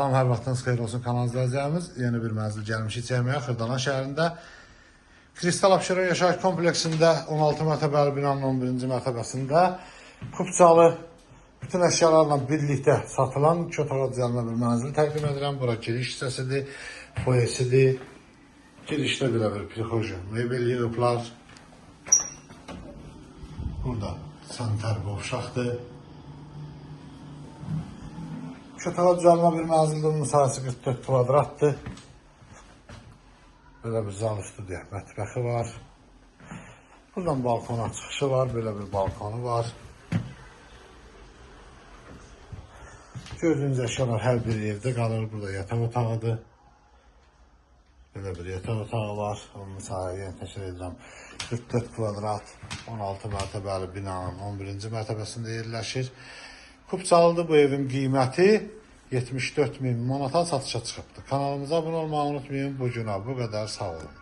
Salam, hər vaxtınız xeyir olsun kanal izləyicilərimiz. Yeni bir mənzil gəlmişik çəkməyə Xırdalan şəhərində. Kristal Abşeron yaşayış kompleksində 16 mərtəbəli binanın 11-ci mərtəbəsində Kupçalı bütün əşyalarla birlikdə satılan 2 otağa düzəlmə bir mənzil təqdim edirəm. Bura giriş hissəsidir, foyesidir. Girişdə belə bir prixoji mebel yığıblar. Burada sanitar qovşaqdır. Otağa düzəlmə bir mənzildir, müsahibəsi 44 kvadratdır. Böyle bir zal üstü deyək, mətbəxi var. Buradan balkona çıxışı var, böyle bir balkonu var. Gördüğünüz əşyalar hər bir yerdə qalır. Burada yataq otağıdır. Böyle bir yataq otağı var. Onun müsahibəyə təşkil edirəm. 44 kvadrat, 16 mərtəbəli binanın 11-ci mərtəbəsində yerləşir. Kupçalıdır bu evin qiyməti 74.000 manata satışa çıxıbdır. Kanalımıza abunə olmağı unutmayın. Bu günə bu qədər, sağ olun.